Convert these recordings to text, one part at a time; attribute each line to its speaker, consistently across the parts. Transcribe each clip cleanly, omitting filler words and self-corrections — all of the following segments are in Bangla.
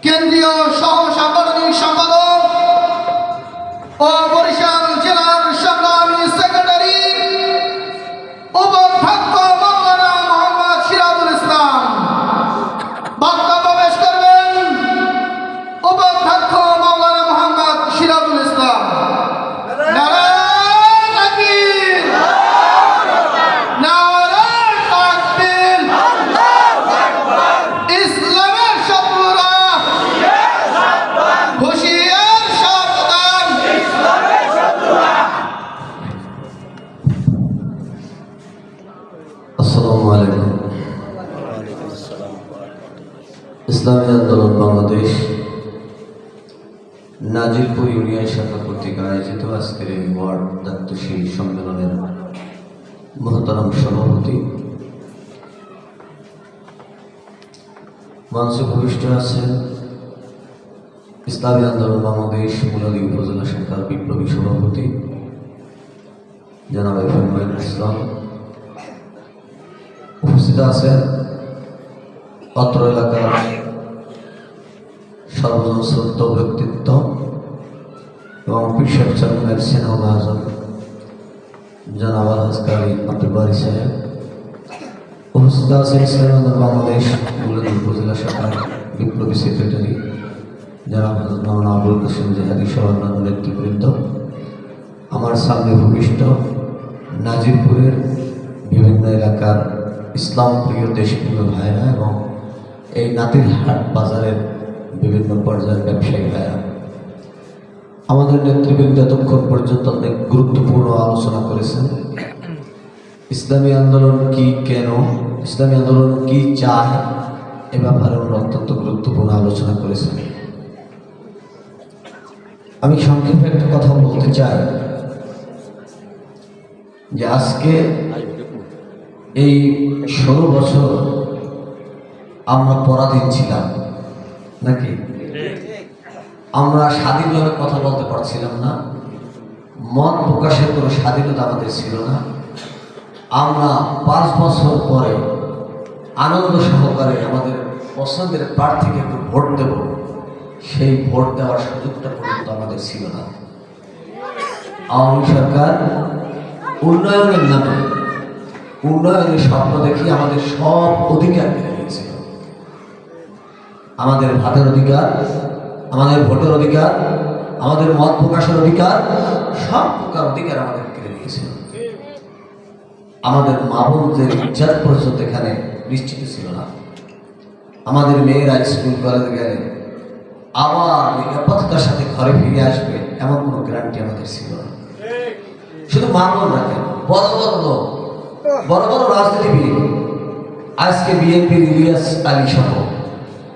Speaker 1: কেন্দ্রীয় সহ সাংগঠনিক সম্পাদক ও বরিশাল জেলার সংগ্রামী সেক্রেটারি উপাধ্যক্ষ মাওলানা মোহাম্মদ সিরাজুল ইসলাম। বক্তব্য পেশ করবেন উপাধ্যক্ষ মাওলানা মোহাম্মদ সিরাজুল ইসলাম। নারায়ে তাকবীর, নারায়ে তাকবীর। ইসলামের শত্রুরা হুঁশিয়ার সাবধান।
Speaker 2: আসসালামু আলাইকুম। ইসলামী আন্দোলন বাংলাদেশ নাজিরপুর ইউনিয়ন শাখা কর্তৃক আয়োজিত আজকের এই ওয়ার্ড দায়িত্বশীল সম্মেলনের মহতারাম সভাপতি, মঞ্চে ভূমিষ্ঠ আছেন ইসলামী আন্দোলন বাংলাদেশ মুলাদী উপজেলা শাখার বিপ্লবী সভাপতি জনাব এফএম ইসলাম। উপস্থিত আছেন অত্র এলাকার সর্বজন শ্রদ্ধ ব্যক্তিত্ব এবং পিসাব চেয়ারম্যানের সেনাউল আজম জনাব আজকারি আব্দুল বারী সাহেব। উপস্থিত আছেন ইসলামী আন্দোলন বাংলাদেশ মুলাদী উপজেলা শাখার বিপ্লবী সেক্রেটারি জনাব মাওলানা আবুল কাসেম জিহাদি সহ অন্যান্য নেতৃবৃন্দ। আমার সামনে ভূমিষ্ঠ নাজিরপুরের বিভিন্ন এলাকার ইসলাম প্রিয় দেশপ্রিয় ভাইরা এবং এই নাতিরহাট বাজারের বিভিন্ন পর্যায়ের ব্যবসায়ী ভাইরা, আমাদের নেতৃবৃন্দ এতক্ষণ পর্যন্ত অনেক গুরুত্বপূর্ণ আলোচনা করেছেন। ইসলামী আন্দোলন কি, কেন ইসলামী আন্দোলন কি চায়, এ ব্যাপারে ওরা অত্যন্ত গুরুত্বপূর্ণ আলোচনা করেছেন। আমি সংক্ষেপে একটা কথা বলতে চাই যে আজকে এই 16 বছর আমরা পরাধীন ছিলাম নাকি? আমরা স্বাধীনভাবে কথা বলতে পারছিলাম না, মত প্রকাশের কোনো স্বাধীনতা আমাদের ছিল না। আমরা 5 বছর পরে আনন্দ সহকারে আমাদের পছন্দের প্রার্থীকে একটু ভোট দেব, সেই ভোট দেওয়ার সুযোগটা পর্যন্ত আমাদের ছিল না। আওয়ামী সরকার উন্নয়নের নামে উন্নয়নের স্বপ্ন দেখি আমাদের সব অধিকার কেড়ে নিয়েছিল। আমাদের ভাতের অধিকার, আমাদের ভোটের অধিকার, আমাদের মত প্রকাশের অধিকার, সব প্রকার অধিকার আমাদের কেড়ে নিয়েছিল। আমাদের মা বোনদের ইজ্জত পর্যন্ত এখানে নিশ্চিত ছিল না। আমাদের মেয়েরা স্কুল কলেজে গেলে আবার নিরাপত্তার সাথে ঘরে ফিরে আসবে এমন কোনো গ্যারান্টি আমাদের ছিল না। শুধু মা বোন রাখেন, বড় বড় লোক, বড় বড় রাজনীতিবিদ, আজকে বিএনপির ইলিয়াস আলী সহ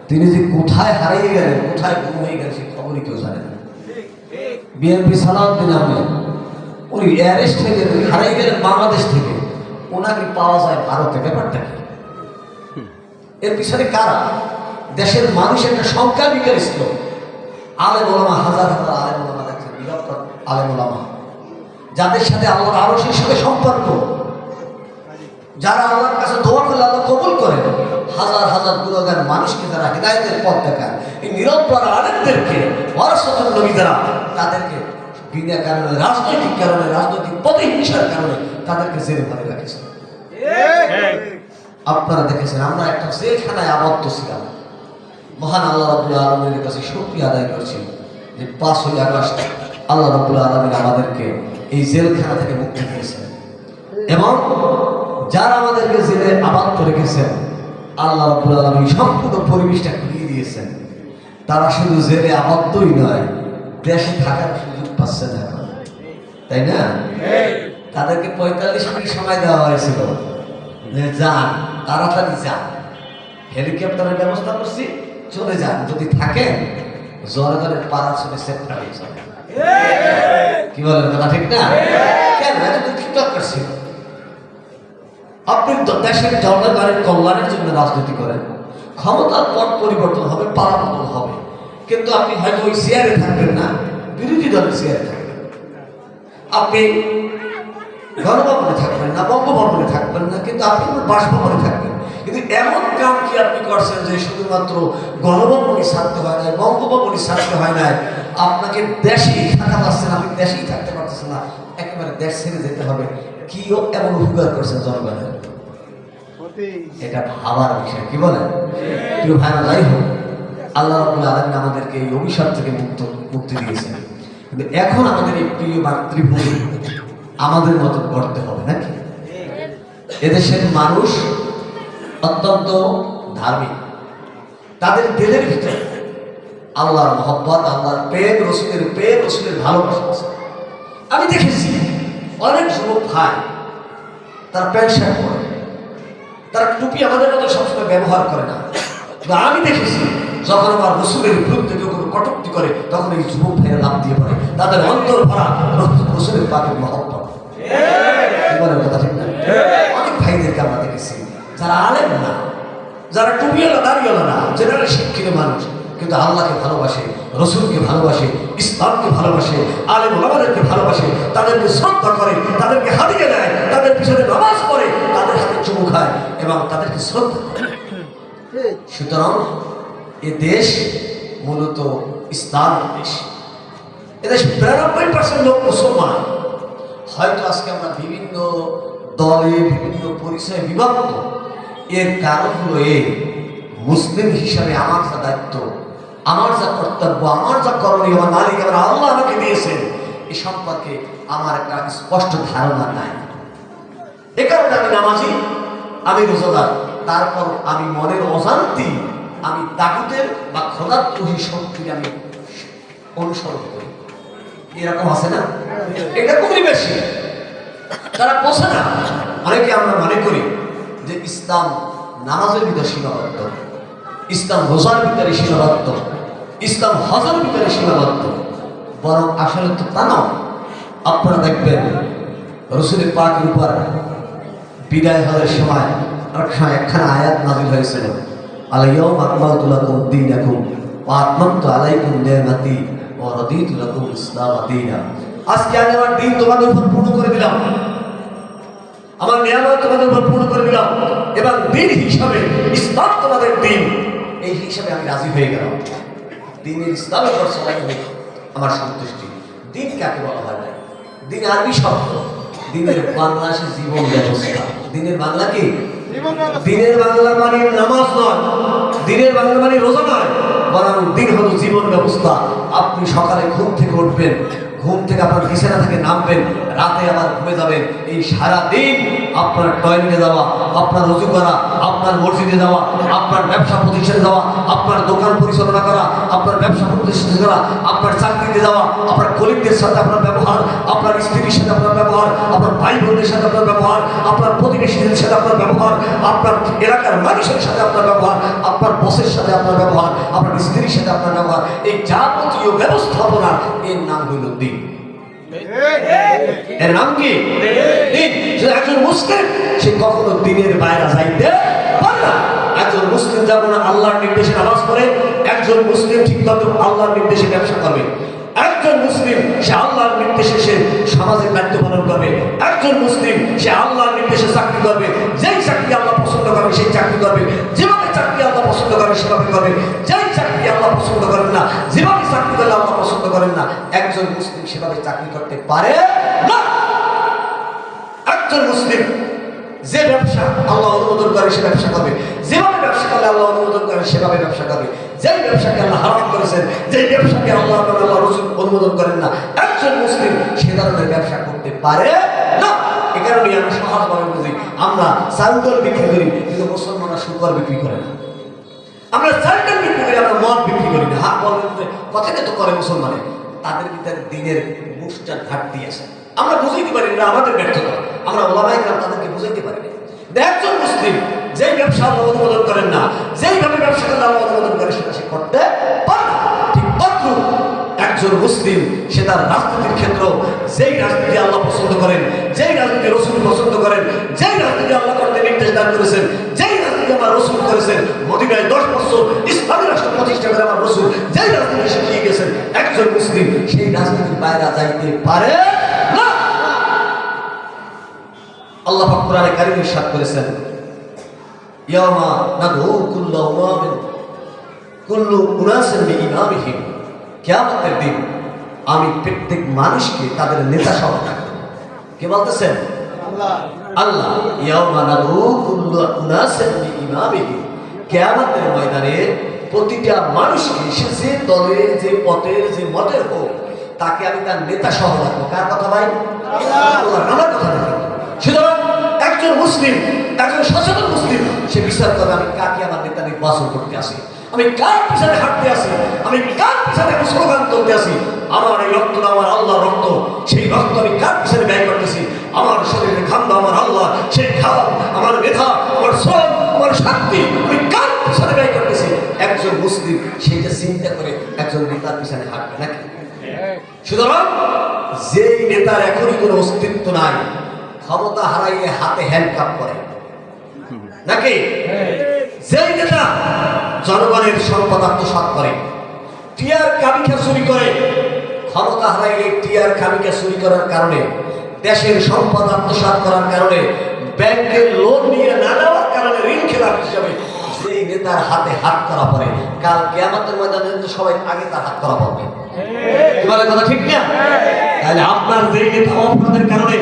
Speaker 2: তিনি যে কোথায় হারিয়ে গেলেন, কোথায় গুম হয়ে গেছে, খবরই কেউ জানে না। বিএনপি সালাউদ্দিন আহমেদ উনি অ্যারেস্ট হয়ে গেলেন, হারিয়ে গেলেন বাংলাদেশ থেকে, ওনাকে পাওয়া যায় ভারতে। ব্যাপারটা কি? এর পিছনে কারা? দেশের মানুষ একটা সংখ্যা বিকার ছিল। আলেম ওলামা, হাজার হাজার আলেম ওলামা দেখছেন, নিরক্ষর আলেম ওলামা, যাদের সাথে আল্লাহর আরশের সাথে সম্পর্ক, যারা আল্লাহর কাছে দোয়া করলে আল্লাহ কবুল করেন, হাজার হাজার গুণগান মানুষকে যারা হিদায়াতের পথ দেখান, এই নিরক্ষর আলেমদেরকে ওয়ারাসাতুন নবী যারা, তাদেরকে বিনা কারণে, রাজনৈতিক কারণে, রাজনৈতিক প্রতিহিংসার কারণে তাদেরকে জেলে ভরে রাখেছে। আপনারা দেখেছেন আমরা একটা জেলখানায় আবদ্ধ ছিলাম। মহান আল্লাহ রাব্বুল আলামিনের কাছে শুকরিয়া আদায় করছি যে 5ই আগস্ট আল্লাহ রাব্বুল আলামিন আমাদেরকে এই জেলখানা থেকে মুক্তি দিয়েছেন এবং যারা আমাদেরকে জেলে আবদ্ধ রেখেছেন আল্লাহ রাব্বুল আলামিন সম্পূর্ণ পরিবেশটা ঘুরিয়ে দিয়েছেন। তারা শুধু জেলে আবদ্ধই নয়, দেশে থাকার সুযোগ পাচ্ছে না এখন, তাই না? তাদেরকে 45 মিনিট সময় দেওয়া হয়েছিল যে যান, তাড়াতাড়ি যান, হেলিকপ্টারের ব্যবস্থা করছি, চলে যান, যদি থাকেন জনগণের পাড়া ছেড়ে সেপ্টা হয়ে যাবে। কি বলেন, কথা ঠিক না? কেন? এটা ঠিক করছি। আপনি দেশের জনগণের কল্যাণের জন্য রাজনীতি করেন, ক্ষমতার পথ পরিবর্তন হবে, পালাবদল হবে, কিন্তু আপনি হয়তো ওই চেয়ারে থাকবেন না, বিরোধী দলের চেয়ারে থাকবেন। আপনি গণভবনে থাকবেন না, বঙ্গভবনে থাকবেন না, কিন্তু আপনি বাসভবনে থাকবেন। কিন্তু এমন কাম কি আপনি করছেন যে শুধুমাত্র গণভবনই ছাড়তে হয় না, বঙ্গভবনই ছাড়তে হয় না, আপনাকে দেশেই থাকা পাচ্ছেন, আপনি দেশেই থাকতে পারতেছেন না, একেবারে দেশ ছেড়ে যেতে হবে, কিও এমন উপকার করছেন জনগণের? এটা ভাবার বিষয়, কি বলেন প্রিয় ভাইরা? যাই হোক, আল্লাহ রাব্বুল আলামিন আমাদেরকে এই অভিশাপ থেকে মুক্তি দিয়েছেন, কিন্তু এখন আমাদের এই প্রিয় মাতৃভূমি আমাদের মতো করতে হবে নাকি? এদেশের মানুষ অত্যন্ত ধার্মিক, তাদের দিলের ভিতরে আল্লাহর মহব্বত, আল্লাহর প্রেম, রসুলের ভালোবাসা আছে। আমি দেখেছি অনেক যুবক ভাই তারা প্যান্ট শার্ট পরে, তারা টুপি আমাদের মতো সবসময় ব্যবহার করে না, কিন্তু আমি দেখেছি যখন আমার রসুলের বিরুদ্ধে কেউ কোনো কটূক্তি করে তখন এই যুবক ভাইয়েরা লাভ দিয়ে পড়ে, তাদের অন্তর ভরা রসুলের পাকের মহব্বত। কথা ঠিক না? অনেক ভাইদেরকে আমরা দেখেছি যারা আলেম না, যারা টুপিওয়ালা দাঁড়িয়েওয়ালা না, জেনারেল শিক্ষিত মানুষ, কিন্তু আল্লাহকে ভালোবাসে, রসুলকে ভালোবাসে, ইসলামকে ভালোবাসে, আলেম ওলামাদেরকে ভালোবাসে, তাদেরকে শ্রদ্ধা করে, তাদেরকে হাদিয়ে দেয়, তাদের পিছনে নামাজ পড়ে, তাদের হাতে চুমু খায় এবং তাদেরকে শ্রদ্ধা করে। সুতরাং এ দেশ মূলত ইসলামের দেশ। এদেশ 92% লোক মুসলমান। হয়তো আজকে আমরা বিভিন্ন দলে, বিভিন্ন পরিচয়ে বিভক্ত, এর কারণ হলো এই মুসলিম হিসাবে আমার যা দায়িত্ব, আমার যা কর্তব্য, আমার যা করণীয়, আমার মালিক আমার আল্লাহ আমাকে দিয়েছেন, এ সম্পর্কে আমার একটা স্পষ্ট ধারণা নাই। এ কারণে আমি নামাজি, আমি রোজাদার, তারপর আমি মনের অশান্তি, আমি তাগুতের বা খোদার তৈরি শক্তিকে আমি অনুসরণ করি। এরকম আছে না? এটা খুবই বেশি, তারা বোঝে না। অনেকে আমরা মনে করি যে ইসলাম নামাজের ভিতরে সীমাবদ্ধ, ইসলাম রোজার ভিতরে সীমাবদ্ধ, ইসলাম হজের ভিতরে সীমাবদ্ধ, বরং আসলে তো তা নয়। আপনারা দেখবেন রসুলের পাকের উপর বিদায় হওয়ার সময় একখানা আয়াত নাযিল হয়েছিল, আল-ইয়াওমা আকমালতু লাকুম দীনাকুম ওয়া আতমামতু আলাইকুম নি'মাতি ওয়া রাদিতু লাকুম ইসলাম দীনা। আজকে আমি আমার দিন তোমাদের উপর পূর্ণ করে দিলাম, আমার নিয়ামত তোমাদের উপর পূর্ণ করে দিলাম, এবং দিন হিসাবে ইসলাম তোমাদের দিন, এই হিসাবে আমি রাজি হয়ে গেলাম। দিনের ইসলামের উপর চলাই আমার সন্তুষ্টি। দিন কাকে বলা হয় না? দিন আরবি শব্দ, দিনের বাংলা আসে জীবন ব্যবস্থা। দিনের বাংলা কি? দিনের বাংলা মানে নামাজ নয়, দিনের বাংলা মানে রোজা নয়, বরং দিন হলো জীবন ব্যবস্থা। আপনি সকালে ঘুম থেকে উঠবেন, ঘুম থেকে আপনার বিছানা থেকে নামবেন, রাতে আবার ঘুমে যাবেন, এই সারা দিন আপনার টয়লেটে যাওয়া, আপনার রুজু করা, আপনার মসজিদে যাওয়া, আপনার ব্যবসা প্রতিষ্ঠানে যাওয়া, আপনার দোকান পরিচালনা করা, আপনার ব্যবসা প্রতিষ্ঠানে করা, আপনার চাকরিতে যাওয়া, আপনার কলিগদের সাথে আপনার ব্যবহার, আপনার স্ত্রীর সাথে আপনার ব্যবহার, আপনার ভাই বোনদের সাথে আপনার ব্যবহার, আপনার প্রতিবেশীদের সাথে আপনার ব্যবহার, আপনার এলাকার মানুষের সাথে আপনার ব্যবহার, আপনার বসের সাথে আপনার ব্যবহার, আপনার স্ত্রীর সাথে আপনার ব্যবহার, এই যাবতীয় ব্যবস্থাপনা, এর নাম হইল দিন। এর নাম কি? দিন। একজন মুসলিম সে কখনো দিনের বাইরে যাইতে পারে না। একজন মুসলিম যেমন আল্লাহর নির্দেশে নামাজ পড়ে, একজন মুসলিম ঠিক তত আল্লাহর নির্দেশে ব্যবসা করবে। একজন মুসলিম সে আল্লাহর নির্দেশে সে সমাজের দায়িত্ব পালন করবে। একজন মুসলিম সে আল্লাহর নির্দেশে চাকরি করবে, যেই চাকরি আল্লাহ পছন্দ করবে সেই চাকরি করবে, যেভাবে চাকরি আল্লাহ পছন্দ করে সেভাবে করবে, যেই চাকরি আল্লাহ পছন্দ করেন না, যেভাবে চাকরি করলে আল্লাহ পছন্দ করেন না, একজন মুসলিম সেভাবে চাকরি করতে পারে না। একজন মুসলিম যে ব্যবসা আল্লাহ অনুমোদন করে সে ব্যবসা করবে, যেভাবে ব্যবসা করলে আল্লাহ অনুমোদন করে সেভাবে ব্যবসা করবে, যেই ব্যবসাকে আল্লাহ হারাম করেছেন, যেই ব্যবসাকে আল্লাহ রসুল অনুমোদন করেন না, একজন মুসলিম সে ধরনের ব্যবসা করতে পারে না। এ কারণে আমরা সহজভাবে বুঝি, আমরা চাউল বিক্রি করি কিন্তু মুসলমানরা শুকর বিক্রি করে না। আমরা চাউল বিক্রি করি, আমরা মদ বিক্রি করি না। হাত বলবেন যে কথাকে তো করে মুসলমানে, তাদের ভিতরে দিনের মুখটার ঘাটতি আছে, আমরা বুঝাইতে পারি না, আমাদের ব্যর্থতা। আমরা ওলামায়ে কেরাম তাদেরকে বুঝাইতে পারি না। একজন মুসলিম যেই ব্যবসা আল্লাহ অনুমোদন করেন না, যেইভাবে ব্যবসা করলে আল্লাহ অনুমোদন করে সেটা সে করতে পারে না। ঠিক তদ্রূপ একজন মুসলিম সে তার রাজনীতির ক্ষেত্র, যেই রাজনীতি আল্লাহ পছন্দ করেন, যেই রাজনীতি রসুল পছন্দ করেন, যেই রাজনীতি আল্লাহ করতে নির্দেশ দান করেছেন, যেই রাজনীতি আমার রসুল করেছেন, মদিনায় 10 বছর ইসলামী রাষ্ট্র প্রতিষ্ঠা করে আমার রসুল যেই রাজনীতি শিখিয়ে গেছেন, একজন মুসলিম সেই রাজনীতির বাইরে যাইতে পারে না। আল্লাহ পাক কোরআনে কারীমে ইরশাদ করেছেন, ইয়ামা নাদউ কুল্লু উমামিন কুল্লু উনাসিন বিইমামিহিম, কিয়ামতের দিন আমি প্রত্যেক মানুষকে তাদের নেতা সহ ডাকব। কে বলতেছেন? আল্লাহ। ইয়ামা নাদউ কুল্লু উনাসিন বিইমামিহিম, কিয়ামতের ময়দানে প্রতিটা মানুষকে সে যে দলের, যে পথের, যে মতের হোক, তাকে আমি তার নেতা সহ রাখবো। কার কথা ভাই? আল্লাহ। আমার কথা না। সুতরাং একজন মুসলিম, একজন সচেতন মুসলিম, সে বিচার করবে আমি কাকে আমার নেতা নির্বাচন করতে আসি, আমি কার পিছনে হাঁটতে আসি, আমি কার পিছনে আমি স্লোগান তুলতে আসি। আমার এই রক্ত আমার আল্লাহ রক্ত, সেই রক্ত আমি কার পিছনে ব্যয় করতেছি। আমার শরীরে ঘাম আমার আল্লাহ, সেই ঘাম আমার মেধা, আমার শ্রম, আমার শক্তি আমি কার পিছনে ব্যয় করতেছি। একজন মুসলিম সেইটা চিন্তা করে একজন নেতার পিছনে হাঁটবে নাকি? সুতরাং যেই নেতার এখনই কোনো অস্তিত্ব নাই, ক্ষমতা হারাইলে হাতে হ্যান্ডকাপ করে নাকি, যেই নেতা জনগণের সম্পদ আত্মসাৎ করে, টিয়ার কামিকা চুরি করে, ক্ষমতা হারাইলে টিয়ার কামিকা চুরি করার কারণে, দেশের সম্পদ আত্মসাৎ করার কারণে, ব্যাংকের লোন নিয়ে না নেওয়ার কারণে ঋণ খেলাপ হিসাবে যেই নেতার হাতে হাত করা পড়ে, কাল কিয়ামতের ময়দানে তো সবাই আগে তার হাত করা পড়বে। এবারে কথা ঠিক না? তাহলে আপনার যেই নেতা অপরাধের কারণে,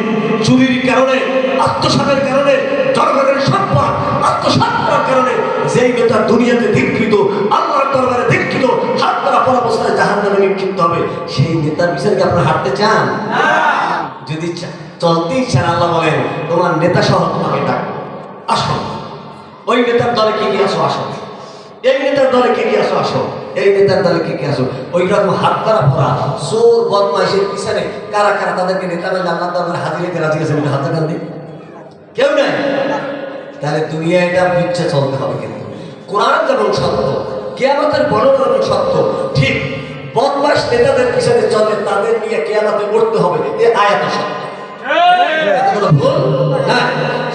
Speaker 2: চুরির কারণে, আত্মসাতের কারণে, জনগণের সম্পদ আত্মসাৎ করার কারণে যেই নেতা দুনিয়াতে ধিক্কৃত, আল্লাহর দরবারে ধিক্কৃত, হাত করা পর অবস্থায় জাহান্নামে নিক্ষিপ্ত হবে, সেই নেতার বিচারকে আপনারা হাঁটতে চান? যদি চলতেই চান, আল্লাহ বলেন তোমার নেতা সহ তোমাকে ডাকবো, আসো। ওই নেতার দলে কে কে আসো? আসো। এই নেতার দলে কে কে আসো? আসো। এই নেতার দলে কে কে আসো? ওই রকম হাত করা পড়া চোর বদমাইশের পিছনে কারা কারা তাদেরকে নেতা মেলে আল্লাহ দরবারে হাজিরাতে রাজি আছে, হাতে কান দিই কেউ নাই। তাহলে দুনিয়া এটা বিচ্ছে চলতে হবে। কিন্তু কোরআন যেমন সত্য, কিয়ামতের বর্ণনা যেমন সত্য, ঠিক বদমাইশ নেতাদের পিছনে চলে তাদের নিয়ে কিয়ামতে উঠতে হবে, এই আয়াত সত্য।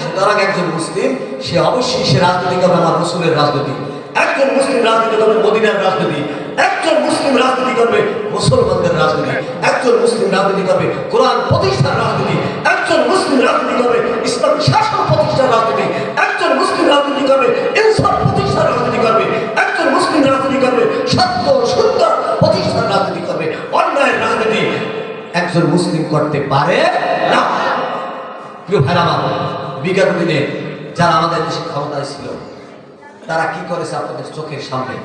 Speaker 2: সুতরাং একজন মুসলিম সে অবশ্যই সে রাজনীতি করবে আমার রাসূলের রাজনীতি। একজন মুসলিম রাজনীতি করবে মদিনার রাজনীতি। একজন মুসলিম রাজনীতি করবে মুসলমানদের রাজনীতি। একজন মুসলিম রাজনীতি করবে কোরআন প্রতিষ্ঠার রাজনীতি। একজন মুসলিম রাজনীতি করবে ইসলাম শাসন প্রতিষ্ঠার রাজনীতি। একজন মুসলিম রাজনীতি করবে ইনসাফ প্রতিষ্ঠার রাজনীতি করবে। একজন মুসলিম রাজনীতি করবে সত্য সুন্দর প্রতিষ্ঠার রাজনীতি করবে। অন্যায়ের রাজনীতি একজন মুসলিম করতে পারে না। প্রিয় ভাইরা আমার, বিগত দিনে যারা আমাদের দেশে ক্ষমতায় ছিল তারা কি করেছে আপনাদের চোখের সামনে।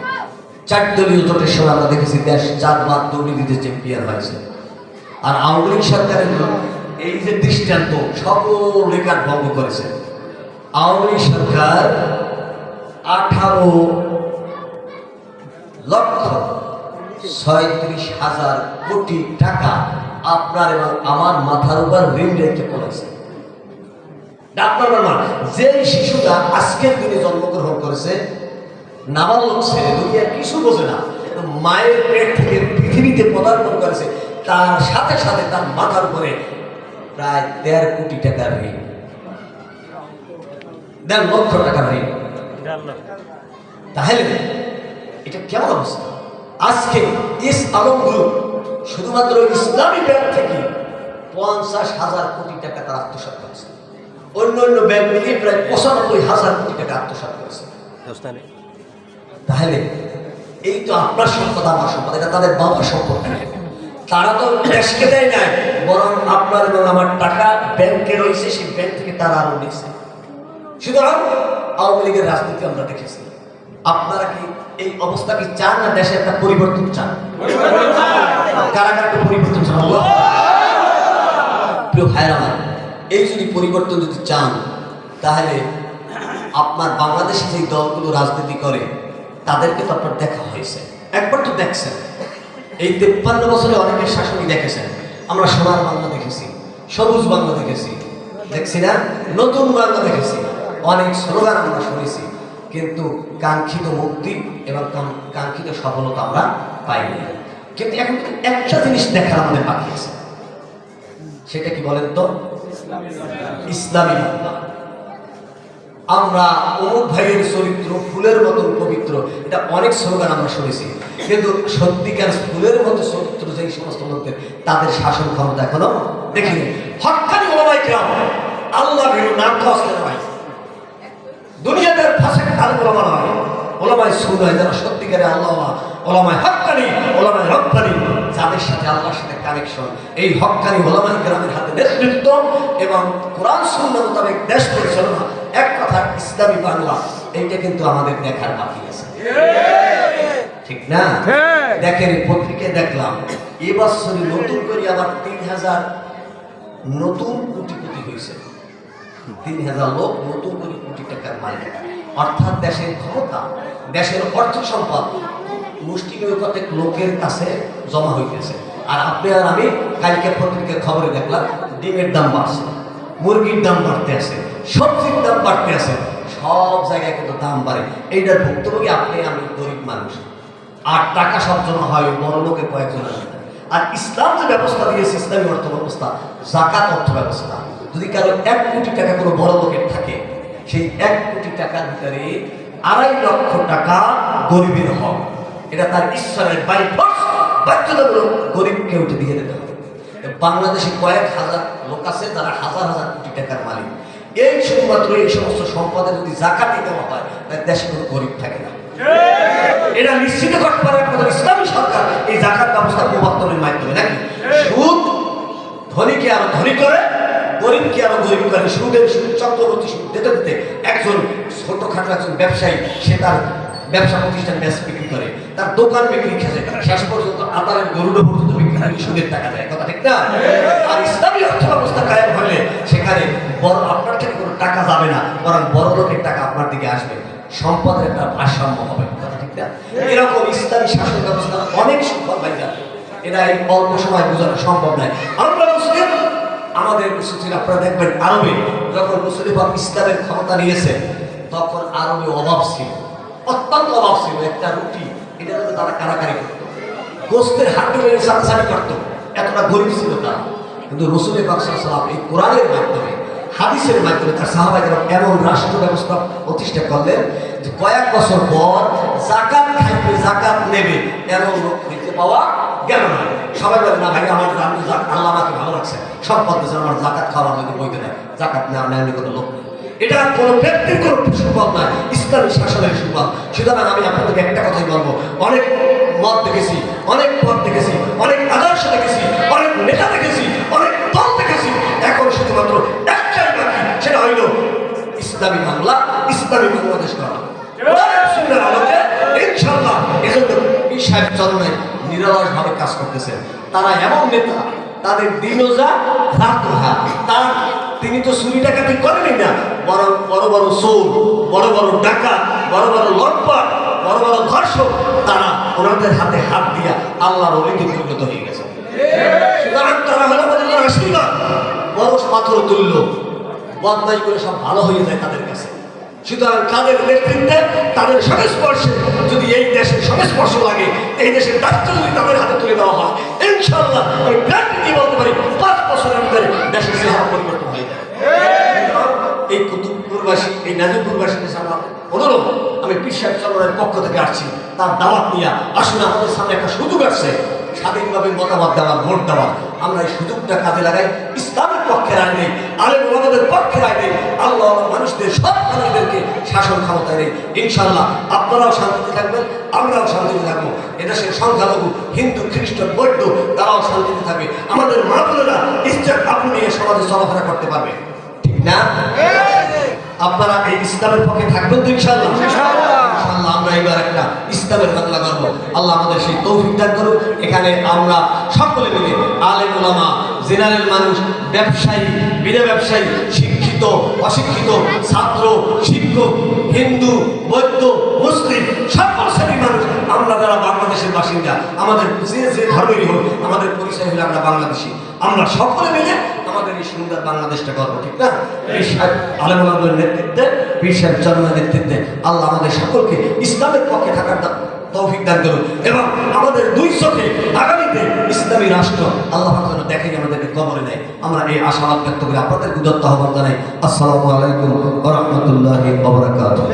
Speaker 2: 4 দলীয় জোটের সময় আমরা দেখেছি দেশ 4 বার দুর্নীতিতে চ্যাম্পিয়ন হয়েছে। আর আওয়ামী লীগ সরকারের এই যে দৃষ্টান্ত সকল রেকর্ড ভঙ্গ করেছে। আওয়ামী লীগ সরকার 18,36,000 কোটি টাকা আপনার এবং আমার মাথার উপর ঋণ রেখে পড়েছে। আপনার আমার যে শিশুটা আজকের দিনে জন্মগ্রহণ করেছে, নাবালক ছেলে, দুনিয়ার কিছু বোঝে না, মায়ের পেট থেকে পৃথিবীতে পদার্পণ করেছে, তার সাথে সাথে তার মাথার উপরে প্রায় 1.5 কোটি টাকার ঋণ, 1.5 লক্ষ টাকার ঋণ। তাহলে এটা কেমন অবস্থা? আজকে ইস আলম গ্রুপ শুধুমাত্র ইসলামী ব্যাংক থেকে 50,000 কোটি টাকা তার আত্মসাৎ করেছে। অন্য অন্য ব্যাংক মিলিয়ে প্রায় 95,000 কোটি টাকা আত্মসাৎ করেছে। তাহলে এই তো আপনার সম্পদ, আমার সম্পদ, এটা তাদের বাবার সম্পদ। তারা তো দেশকে দেয় নাই, বরং আপনার এবং আমার টাকা ব্যাংকে রয়েছে, সেই ব্যাংক থেকে তারা আরো নিচ্ছে। সুতরাং আওয়ামী লীগের রাজনীতি আমরা দেখেছি। আপনারা কি এই অবস্থা কি চান, না দেশে একটা পরিবর্তন চান? কারা কারা একটা পরিবর্তন চান? প্রিয় ভাইরা আমার, এই যদি পরিবর্তন যদি চান, তাহলে আপনার বাংলাদেশে যে দলগুলো রাজনীতি করে তাদেরকে তো আপনার দেখা হয়েছে, একবার তো দেখছেন। এই 53 বছরে অনেকের শাসনই দেখেছেন। আমরা সোনার বাংলা দেখেছি, সবুজ বাংলা দেখেছি, দেখছি না, নতুন বাংলা দেখেছি, অনেক স্লোগান আমরা শুনেছি, কিন্তু কাঙ্ক্ষিত মুক্তি এবং কাঙ্ক্ষিত সফলতা আমরা পাইনি। কিন্তু এখন একটা জিনিস দেখার আমাদের বাকি আছে, সেটা কি বলেন তো? ইসলামী বাংলা। আমরা অমুক ভাইয়ের চরিত্র ফুলের মতন পবিত্র, এটা অনেক স্লোগান আমরা শুনেছি, কিন্তু সত্যিকার ফুলের মতো চরিত্র যেই সমস্ত লোকদের, তাদের শাসন ক্ষমতা এখনো দেখিনি। হক্কানি ওলামায়ে কেরাম, আল্লাহ ভীরু নাম খাওয়া ভাই, দুনিয়াতে ফাসেক আলেম ওলামা নয়, ওলামায়ে সুন্নাহ যারা সত্যিকারে আল্লাহ, ওলামায়ে হক্কানি, ওলামায়ে রব্বানি, যাদের সাথে আল্লাহর সাথে কানেকশন, এই হক্কানি ওলামায়ে কেরামের হাতে নেতৃত্ব এবং কোরআন সুন্নাহ মোতাবেক দেশ পরিচালনা, এক কথা ইসলামী বাংলা, এইটা কিন্তু আমাদের দেখার বাকি আছে, ঠিক না? দেখেন পত্রিকায় দেখলাম এবছরই নতুন করে আবার 3000 নতুন কোটি হয়েছে, 3000 লোক নতুন করে কোটি টাকার মালিক। অর্থাৎ দেশের ক্ষমতা, দেশের অর্থ সম্পদ মুষ্টিমেয় কতক লোকের কাছে জমা হইতেছে। আর আপনি আর আমি কালকে পত্রিকার খবরে দেখলাম ডিমের দাম বাড়ছে, মুরগির দাম বাড়তে আছে, সবজির দাম বাড়তে আছে, সব জায়গায় কিন্তু দাম বাড়ে। এইটার ভুক্তভোগী আপনি আমি গরিব মানুষ। আর টাকা সব জমা হয় বড় লোকের কয়েকজনের হাতে। আর ইসলাম যে ব্যবস্থা দিয়েছে, ইসলামী অর্থ ব্যবস্থা, যাকাত অর্থ ব্যবস্থা, যদি কারো 1 কোটি টাকা কোনো বড় লোকের থাকে, সেই 1 কোটি টাকার ভিতরে 2.5 লক্ষ টাকা গরিবের হক। এটা তার ঈশ্বরের বাধ্যতামূলক গরিবকে উঠে দিয়ে দিতে হবে। বাংলাদেশে কয়েক হাজার লোক আছে যারা হাজার হাজার কোটি টাকার মালিক। এই শুধুমাত্র এই সমস্ত সম্পদে যদি যাকাত দেওয়া হয়, তাই দেশে কোনো গরিব থাকে না। এটা নিশ্চিত করতে পারে একমাত্র ইসলামী সরকার এই যাকাত ব্যবস্থা প্রবর্তনের মাধ্যমে, নাকি? সুদ ধনীকে আরো ধনী করে, গরিবকে আরো গরিব করে। সুদের সুদ, চক্রবর্তী সুদ দিতে দিতে একজন ছোটখাটো একজন ব্যবসায়ী, সে তার ব্যবসা প্রতিষ্ঠান ব্যাস বিক্রি করে, তার দোকান বিক্রি খেয়ে শেষ পর্যন্ত আদারের গরুড় পর্যন্ত বিক্রি করে সুদের টাকা দেয়, কথা ঠিক না? আর ইসলামী অর্থ ব্যবস্থা কায়েম হলে সেখানে বড় আপনার থেকে কোনো টাকা যাবে না, বরং বড় লোকের টাকা আপনার দিকে আসবে, সম্পদের একটা ভারসাম্য হবে, কথা ঠিক না? এরকম ইসলামী শাসন ব্যবস্থা অনেক সুফল পাই না, এটা এই অল্প সময় বোঝানো সম্ভব নয়। আমরা মুসলিম, আমাদের মুসলিম আপনারা দেখবেন আরবে যখন মুসলিম ইসলামের ক্ষমতা নিয়েছে, তখন আরবে অভাব ছিল, অত্যন্ত অভাব ছিল। একটা রুটি এটা তারা কারাকারি করতো, গোস্তের হাড্ডি মেরে চাটাচাটি করতো, এতটা গরিব ছিল তারা। কিন্তু রাসূল পাক সাল্লাল্লাহু আলাইহি ওয়াসাল্লাম এই কোরআনের মাধ্যমে, হাদিসের মাধ্যমে তার সাহাবায়েরা এমন রাষ্ট্র ব্যবস্থা প্রতিষ্ঠা করলেন যে কয়েক বছর পর যাকাত খাইবে, যাকাত নেবে এমন লোক খুঁজে পাওয়া গেল না। সবাই বলে না ভাই আমার আল্লাহ আমাকে ভালো রাখছে, সম্পদ দিয়েছে, আমার যাকাত খাওয়ার যদি বইতে নেয়, যাকাত নেওয়া নেয় কোনো লোক নেই। এটা কোনো ব্যক্তির কোনো সুফল নয়, ইসলামী শাসনের সুফল। সুতরাং আমি আপনাদেরকে একটা কথাই বলবো, অনেক মত দেখেছি, অনেক পথ দেখেছি, অনেক আদর্শ দেখেছি, অনেক নেতা দেখেছি, অনেক দল দেখেছি, এখন শুধুমাত্র একটাই বাকি, সেটা হইল ইসলামী বাংলা, ইসলামী বাংলাদেশ করা। ইনশাআল্লাহ এজন্য এই সাহেব চরণে নিরলসভাবে কাজ করতেছেন। তারা এমন নেতা, তাদের দিনও যা রাতও যা। তার তিনি তো চুরি ডাকাতি করেনি না, বড় বড় বড় চোর, বড় বড় ডাকাত, বড় বড় লটপাট, বড় বড় ধর্ষক, তারা ওনাদের হাতে হাত দিয়া আল্লাহর ওলিতে পরিণত হয়ে গেছে। সুতরাং তারা হলো আমাদের আশীর্বাদ, বড় পাথর তুল্য, বদনাই করে সব ভালো হয়ে যায় তাদের কাছে। সুতরাং তাদের নেতৃত্বে, তাদের সংস্পর্শে যদি এই দেশের সংস্পর্শ লাগে, এই দেশের দায়িত্ব যদি তাদের হাতে তুলে দেওয়া হয়, ইনশাআল্লাহ আমি গ্যারান্টি দিয়ে বলতে পারি 5 বছরের ভিতরে দেশের চেহারা পরিবর্তন হয়ে যাবে। এই কুতুবপুরবাসী, এই নাজিরপুরবাসীদের সামনে অনুরোধ, আমি পীর সাহেব চরণের পক্ষ থেকে আসছি, তার দাওয়াত নিয়ে আসুন। আমাদের সামনে একটা সুযোগ আসছে স্বাধীনভাবে মতামত দেওয়ার, ভোট দেওয়ার। আমরা এই সুযোগটা কাজে লাগাই, ইসলামের পক্ষে রায় নেই, আলেম ওলামাদের পক্ষে রায় নেই, আল্লাহ মানুষদের, সব মানুষদেরকে শাসন ক্ষমতায় নেই। ইনশাআল্লাহ আপনারাও শান্তিতে থাকবেন, আমরাও শান্তিতে থাকবো। এদেশের সংখ্যালঘু হিন্দু, খ্রিস্টান, বৌদ্ধ, তারাও শান্তিতে থাকবে। আমাদের মা বোনেরা ইজ্জত আপনি নিয়ে সমাজে চলাফেরা করতে পারবে, ঠিক না? আপনারা এই ইসলামের পক্ষে থাকবেন তো ইনশাআল্লাহ? ইনশাআল্লাহ আমরা এবার একটা ইসলামের বাংলা করব। আল্লাহ আমাদের সেই তৌফিক দান করুন। এখানে আমরা সকলে মিলে আলেম ওলামা, জেনারেল মানুষ, ব্যবসায়ী, বিনা ব্যবসায়ী, শিক্ষিত, অশিক্ষিত, ছাত্র, শিক্ষক, হিন্দু, বৌদ্ধ, মুসলিম, সকল শ্রেণীর মানুষ, আমরা যারা বাংলাদেশের বাসিন্দা, আমাদের যে যে ধর্মেরই হোক, আমাদের পরিচয় হলে আমরা বাংলাদেশি। আমরা সকলে মিলে আমাদের এই সুন্দর বাংলাদেশটা করব, ঠিক না? এই আলেম ওলামাদের নেতৃত্বে, পীর সাহেব চরণের নেতৃত্বে আল্লাহ আমাদের সকলকে ইসলামের পক্ষে থাকার তৌফিক দান করুন এবং আমাদের 2 চোখে আগামীতে ইসলামী রাষ্ট্র আল্লাহ যেন দেখে আমাদেরকে কবরে নেয়। আমরা এই আশাবাদ ব্যক্ত করে আপনাদের উদাত্ত আহ্বান জানাই। আসসালামু আলাইকুম ওয়া রাহমাতুল্লাহি ওয়া বারাকাতুহু।